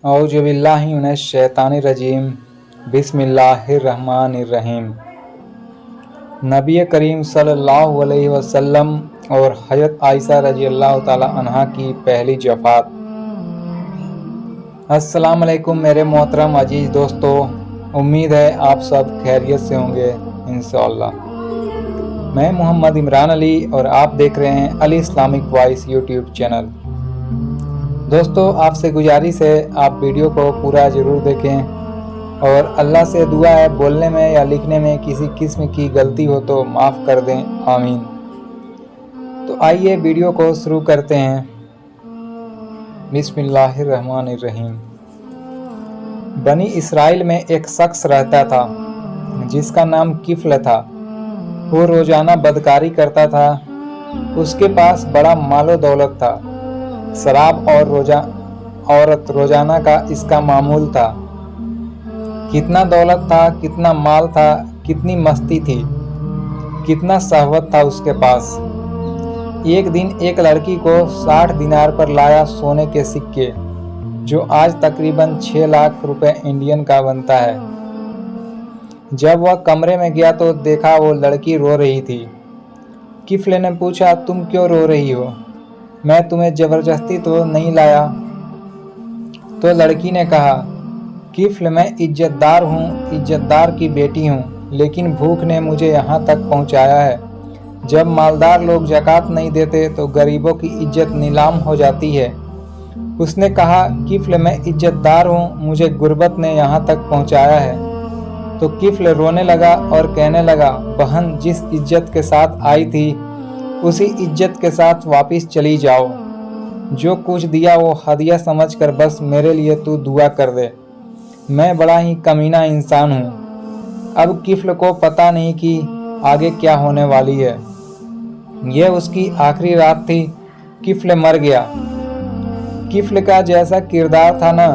औज़ुबिल्लाहि मिनश्शैतानिर्रजीम बिस्मिल्लाहिर्रहमानिर्रहीम। नबी करीम सल्लल्लाहु अलैहि वसल्लम और हज़रत आयशा रज़ियल्लाहु ताला अन्हा की पहली वफ़ात। अस्सलाम वालेकुम मेरे मोहतरम अजीज़ दोस्तों, उम्मीद है आप सब खैरियत से होंगे इंशाअल्लाह। मैं मोहम्मद इमरान अली और आप देख रहे हैं Ali Islamic voice YouTube channel. दोस्तों, आपसे गुजारिश है आप वीडियो को पूरा ज़रूर देखें और अल्लाह से दुआ है बोलने में या लिखने में किसी किस्म की गलती हो तो माफ़ कर दें, आमीन। तो आइए वीडियो को शुरू करते हैं। बिस्मिल्लाहिर्रहमानिर्रहीम। बनी इसराइल में एक शख्स रहता था जिसका नाम किफ्ल था। वो रोज़ाना बदकारी करता था। उसके पास बड़ा मालो दौलत था। शराब और औरत रोज़ाना का इसका मामूल था। कितना दौलत था, कितना माल था, कितनी मस्ती थी, कितना शहवत था उसके पास। एक दिन एक लड़की को 60 दिनार पर लाया सोने के सिक्के, जो आज तकरीबन 6 लाख रुपए इंडियन का बनता है। जब वह कमरे में गया तो देखा वो लड़की रो रही थी। किफ्ल ने पूछा, तुम क्यों रो रही हो? मैं तुम्हें ज़बरदस्ती तो नहीं लाया। तो लड़की ने कहा, किफ्ल मैं इज्जतदार हूँ, इज्जतदार की बेटी हूँ, लेकिन भूख ने मुझे यहाँ तक पहुँचाया है। जब मालदार लोग ज़कात नहीं देते तो गरीबों की इज्जत नीलाम हो जाती है। उसने कहा, किफ्ल मैं इज्जतदार हूँ, मुझे गुर्बत ने यहाँ तक पहुँचाया है। तो किफ्ल रोने लगा और कहने लगा, बहन जिस इज्जत के साथ आई थी उसी इज्जत के साथ वापस चली जाओ। जो कुछ दिया वो हदिया समझकर बस मेरे लिए तू दुआ कर दे। मैं बड़ा ही कमीना इंसान हूँ। अब किफ्ल को पता नहीं कि आगे क्या होने वाली है। यह उसकी आखिरी रात थी। किफ्ल मर गया। किफ्ल का जैसा किरदार था ना,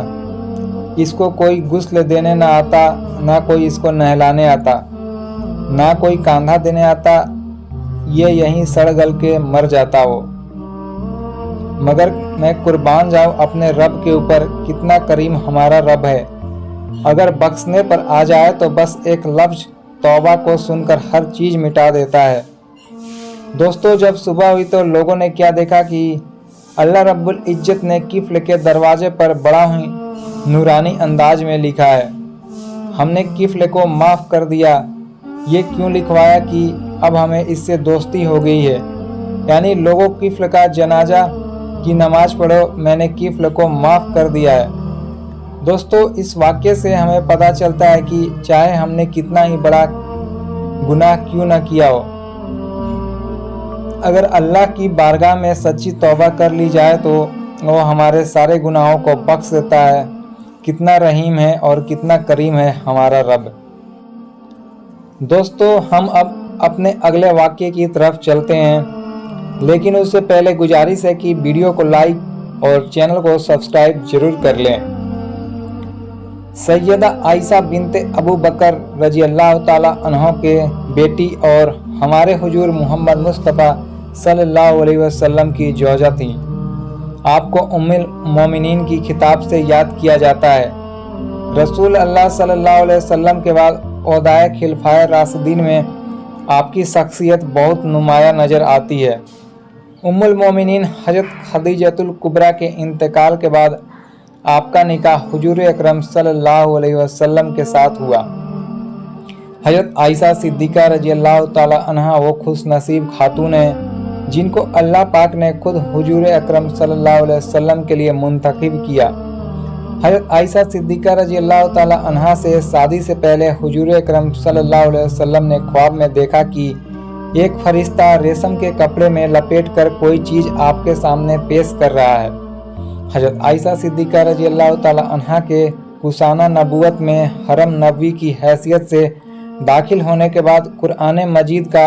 इसको कोई गुस्ल देने ना आता, ना कोई इसको नहलाने आता, ना कोई कांधा देने आता। ये यहीं सड़ गल के मर जाता हो। मगर मैं कुर्बान जाऊं अपने रब के ऊपर, कितना करीम हमारा रब है। अगर बख्शने पर आ जाए तो बस एक लफ्ज तौबा को सुनकर हर चीज़ मिटा देता है। दोस्तों, जब सुबह हुई तो लोगों ने क्या देखा कि अल्लाह रब्बुल इज्जत ने किफ्ल के दरवाजे पर बड़ा ही नूरानी अंदाज में लिखा है, हमने किफ्ल को माफ़ कर दिया। ये क्यों लिखवाया कि अब हमें इससे दोस्ती हो गई है। यानी लोगों किफ्ल का जनाजा की नमाज पढ़ो, मैंने किफ्ल को माफ़ कर दिया है। दोस्तों, इस वाक्य से हमें पता चलता है कि चाहे हमने कितना ही बड़ा गुनाह क्यों न किया हो, अगर अल्लाह की बारगाह में सच्ची तौबा कर ली जाए तो वो हमारे सारे गुनाहों को बख्श देता है। कितना रहीम है और कितना करीम है हमारा रब। दोस्तों, हम अब अपने अगले वाक्य की तरफ चलते हैं, लेकिन उससे पहले गुजारिश है कि वीडियो को लाइक और चैनल को सब्सक्राइब जरूर कर लें। सैयदा आयशा बिनते अबू बकर रज़ियल्लाहु ताला अन्हा के बेटी और हमारे हुजूर मोहम्मद मुस्तफ़ा सल्लल्लाहु अलैहि वसल्लम की जोजा थी। आपको उम्मुल मोमिनीन की खिताब से याद किया जाता है। रसूल अल्लाह सल्लल्लाहु अलैहि वसल्लम के बाद ओहदाए खिलफाए राशिदीन में आपकी शख्सियत बहुत नुमाया नज़र आती है। उम्मुल मोमिनीन हज़रत खदीजतुल कुबरा के इंतकाल के बाद आपका निकाह हुजूर अकरम सल्लल्लाहु अलैहि वसल्लम के साथ हुआ। हज़रत आयशा सिद्दीक़ा रज़ियल्लाहु ताला अन्हा वो खुश नसीब खातून हैं जिनको अल्लाह पाक ने खुद हुजूर अकरम सल्लल्लाहु अलैहि वसल्लम के लिए मुंतखब किया। हज़रत आयशा सिद्दीक़ा रज़ियल्लाहु ताला अन्हा से शादी से पहले हुजूर अकरम सल्लल्लाहु अलैहि वसल्लम ने ख्वाब में देखा कि एक फरिश्ता रेशम के कपड़े में लपेटकर कोई चीज़ आपके सामने पेश कर रहा है। हज़रत आयशा सिद्दीक़ा रज़ियल्लाहु ताला अन्हा के कुसाना नबूवत में हरम नबवी की हैसियत से दाखिल होने के बाद कुरान मजीद का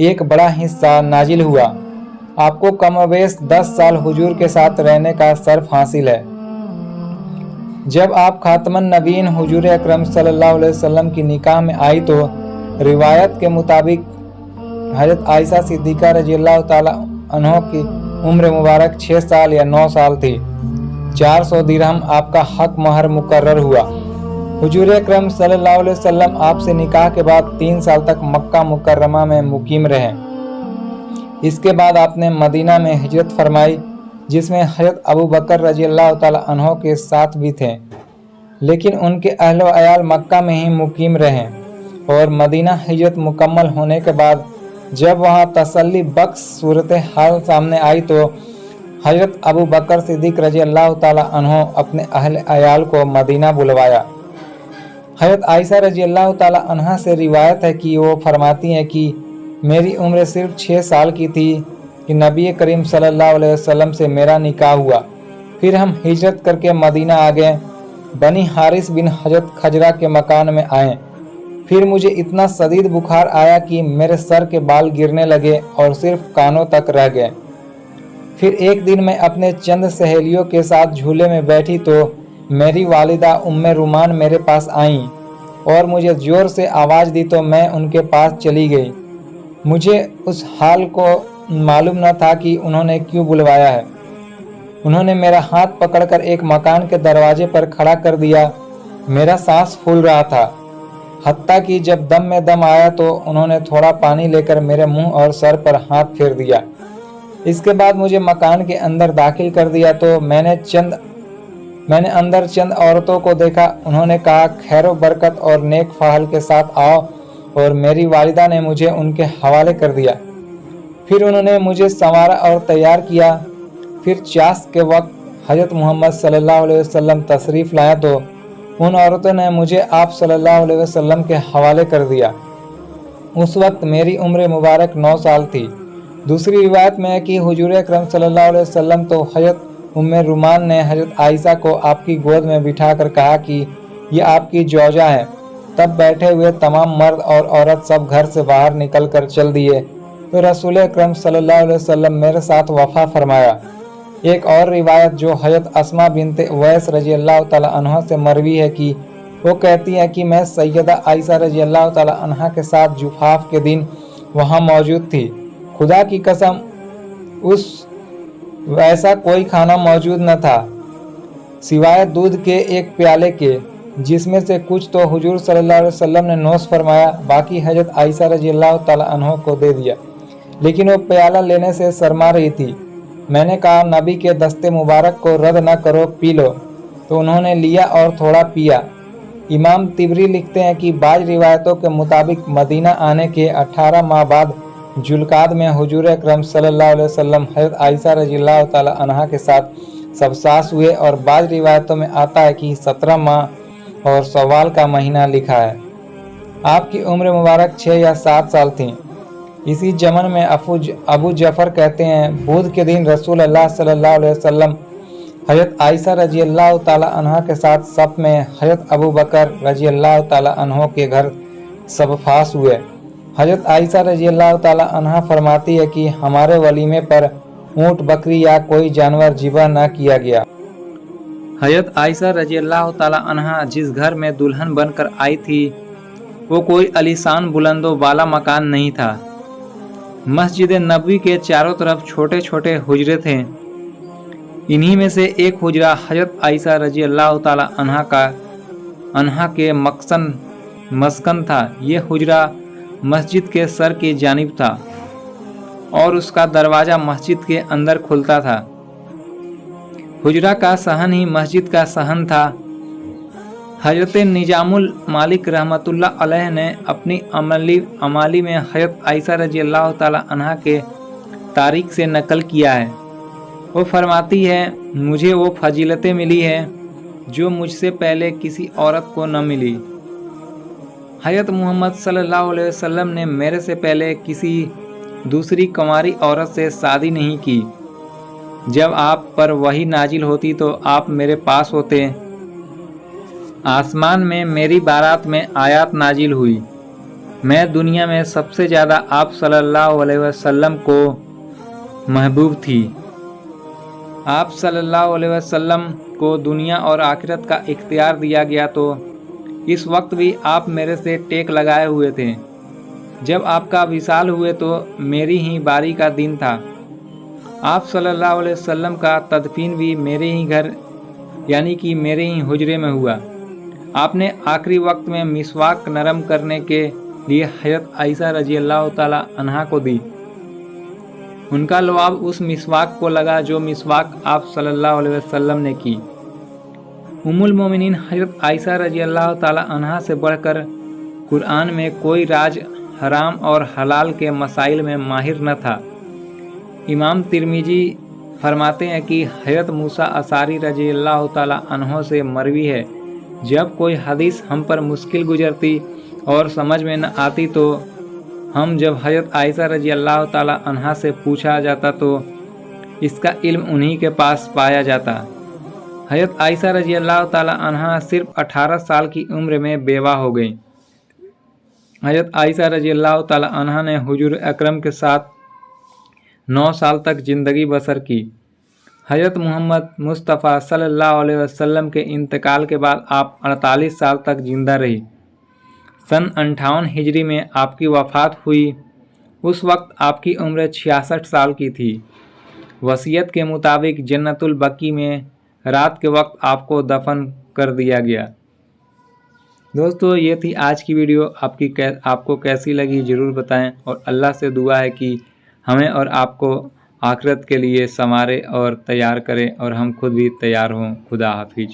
एक बड़ा हिस्सा नाजिल हुआ। आपको कमोबेश 10 साल हुजूर के साथ रहने का शर्फ हासिल है। जब आप खातमन नबीन हुजूर अकरम सल्लल्लाहु अलैहि वसल्लम की निकाह में आई तो रिवायत के मुताबिक हज़रत आयशा सिद्दीक़ा रज़ियल्लाहु ताला अन्हा की उम्र मुबारक 6 साल या 9 साल थी। 400 दिरहम आपका हक महर मुकर्रर हुआ। हुजूर अकरम सल्लल्लाहु अलैहि वसल्लम आपसे निकाह के बाद 3 साल तक मक्का मुकर्रमा में मुकीम रहे। इसके बाद आपने मदीना में हिजरत फरमाई, जिसमें हज़रत अबू बकर रज़ियल्लाहु ताला अन्हो के साथ भी थे, लेकिन उनके अहलो अयाल मक्का में ही मुकीम रहे। और मदीना हिजरत मुकम्मल होने के बाद जब वहाँ तसल्ली बख्श सूरत हाल सामने आई तो हज़रत अबू बकर सिद्दीक़ रज़ियल्लाहु ताला अन्हो अपने अहल अयाल को मदीना बुलवाया। हज़रत आयशा रज़ियल्लाहु ताला अन्हा से रिवायत है कि वो फरमाती हैं कि मेरी उम्र सिर्फ 6 साल की थी कि नबी करीम सल्लल्लाहु अलैहि वसल्लम से मेरा निकाह हुआ। फिर हम हिजरत करके मदीना आ गए, बनी हारिस बिन हजरत खजरा के मकान में आए। फिर मुझे इतना शदीद बुखार आया कि मेरे सर के बाल गिरने लगे और सिर्फ कानों तक रह गए। फिर एक दिन मैं अपने चंद सहेलियों के साथ झूले में बैठी तो मेरी वालिदा उम्मे रुमान मेरे पास आईं और मुझे ज़ोर से आवाज़ दी तो मैं उनके पास चली गई। मुझे उस हाल को मालूम न था कि उन्होंने क्यों बुलवाया है। उन्होंने मेरा हाथ पकड़कर एक मकान के दरवाजे पर खड़ा कर दिया। मेरा सांस फूल रहा था, हत्ता कि जब दम में दम आया तो उन्होंने थोड़ा पानी लेकर मेरे मुंह और सर पर हाथ फेर दिया। इसके बाद मुझे मकान के अंदर दाखिल कर दिया तो मैंने अंदर चंद औरतों को देखा। उन्होंने कहा, खैर बरकत और नेक फ़ाहल के साथ आओ, और मेरी वालिदा ने मुझे उनके हवाले कर दिया। फिर उन्होंने मुझे संवारा और तैयार किया। फिर चास के वक्त हज़रत मोहम्मद सल्लल्लाहु अलैहि वसल्लम तशरीफ़ लाया तो उन औरतों ने मुझे आप सल्लल्लाहु अलैहि वसल्लम के हवाले कर दिया। उस वक्त मेरी उम्र मुबारक 9 साल थी। दूसरी रिवायत में है कि हुजूर अकरम सल्लल्लाहु अलैहि वसल्लम तो हज़रत उम्मे रुमान ने हज़रत आयशा को आपकी गोद में बिठाकर कहा कि ये आपकी जौजा है। तब बैठे हुए तमाम मर्द और औरत सब घर से बाहर निकल कर चल दिए तो रसूल अकरम सल्लल्लाहु अलैहि वसल्लम मेरे साथ वफ़ा फरमाया। एक और रिवायत जो हज़रत अस्मा बिनते उवैस रज़ियल्लाहु ताला अन्हा से मरवी है कि वो कहती है कि मैं सैयदा आयशा रज़ियल्लाहु ताला अन्हा के साथ जुफाफ के दिन वहाँ मौजूद थी। खुदा की कसम उस वैसा कोई खाना मौजूद न था सिवाय दूध के एक प्याले के, जिसमें से कुछ तो हुजूर सल्लल्लाहु अलैहि वसल्लम ने नोश फरमाया, बाकी हज़रत आयशा रज़ियल्लाहु ताला अन्हा को दे दिया। लेकिन वो प्याला लेने से शर्मा रही थी। मैंने कहा, नबी के दस्ते मुबारक को रद्द न करो, पी लो। तो उन्होंने लिया और थोड़ा पिया। इमाम तिबरी लिखते हैं कि बाज़ रिवायतों के मुताबिक मदीना आने के 18 माह बाद जुल्काद में हुजूर अकरम सल्लल्लाहु अलैहि वसल्लम हज़रत आयशा रज़ियल्लाहु ताला अन्हा के साथ सबसास हुए, और बाज़ रिवायतों में आता है कि 17 माह और सवाल का महीना लिखा है। आपकी उम्र मुबारक 6 या 7 साल थी। इसी जमन में अबू जफ़र कहते हैं, बुध के दिन रसूल अल्लाह सल्लल्लाहु अलैहि वसल्लम हज़रत आयशा रज़ियल्लाहु ताला अन्हा के साथ सफ़ में हज़रत अबू बकर रज़ियल्लाहु ताला अन्हो के घर सबफास हुए। हज़रत आयशा रज़ियल्लाहु ताला अन्हा फरमाती है कि हमारे वलीमे पर ऊँट, बकरी या कोई जानवर ज़िबा न किया गया। हज़रत आयशा रज़ियल्लाहु ताला अन्हा जिस घर में दुल्हन बनकर आई थी वो कोई आलीशान बुलंदो वाला मकान नहीं था। मस्जिद नबवी के चारों तरफ छोटे छोटे हुजरे थे। इन्हीं में से एक हुजरा हज़रत आयशा रज़ियल्लाहु ताला अन्हा के मस्कन था। ये हुजरा मस्जिद के सर की जानिब था और उसका दरवाज़ा मस्जिद के अंदर खुलता था। हुजरा का सहन ही मस्जिद का सहन था। हज़रत निजामुल मालिक रहमतुल्लाह अलैह ने अपनी अमाली में हज़रत आयशा रज़ियल्लाहु ताला अन्हा के तारीख से नकल किया है। वो फरमाती है, मुझे वो फजीलतें मिली है जो मुझसे पहले किसी औरत को न मिली। हज़रत मोहम्मद सल्लल्लाहु अलैहि वसल्लम ने मेरे से पहले किसी दूसरी कुंवारी औरत से शादी नहीं की। जब आप पर वही नाजिल होती तो आप मेरे पास होते। आसमान में मेरी बारात में आयत नाजिल हुई। मैं दुनिया में सबसे ज़्यादा आप सल्लल्लाहु अलैहि वसल्लम को महबूब थी। आप सल्लल्लाहु अलैहि वसल्लम को दुनिया और आखिरत का इख्तियार दिया गया तो इस वक्त भी आप मेरे से टेक लगाए हुए थे। जब आपका विसाल हुए तो मेरी ही बारी का दिन था। आप सल्लल्लाहु अलैहि वसल्लम का तदफीन भी मेरे ही घर यानी कि मेरे ही हुजरे में हुआ। आपने आखिरी वक्त में मिसवाक नरम करने के लिए हज़रत आयशा रजी अल्लाह ताला अन्हा को दी। उनका लुआब उस मिसवाक को लगा जो मिसवाक आप सल्लल्लाहु अलैहि वसल्लम ने की। उम्मुल मोमिनीन हज़रत आयशा रजी अल्लाह ताला अन्हा से बढ़कर कुरान में कोई राज हराम और हलाल के मसाइल में माहिर न था। इमाम तिरमिजी फरमाते हैं कि हज़रत मूसा असारी रजी अल्लाह ताला अन्हो से मरवी है, जब कोई हदीस हम पर मुश्किल गुजरती और समझ में न आती तो हम जब हज़रत आयशा रजी अल्लाह ताला अन्हा से पूछा जाता तो इसका इल्म उन्हीं के पास पाया जाता। हज़रत आयशा रजी अल्लाह ताला अन्हा सिर्फ 18 साल की उम्र में बेवा हो गई। हज़रत आयशा रजी अल्लाह ताला अन्हा ने हुजूर अकरम के साथ 9 साल तक ज़िंदगी बसर की। हज़रत मोहम्मद मुस्तफ़ा सल्लल्लाहु अलैहि वसल्लम के इंतकाल के बाद आप 48 साल तक जिंदा रही। सन 58 हिजरी में आपकी वफ़ात हुई। उस वक्त आपकी उम्र 66 साल की थी। वसीयत के मुताबिक जन्नतुल बकी में रात के वक्त आपको दफन कर दिया गया। दोस्तों, ये थी आज की वीडियो। आपको कैसी लगी ज़रूर बताएं और अल्लाह से दुआ है कि हमें और आपको आखिरत के लिए संवारे और तैयार करें और हम खुद भी तैयार हों। खुदा हाफिज।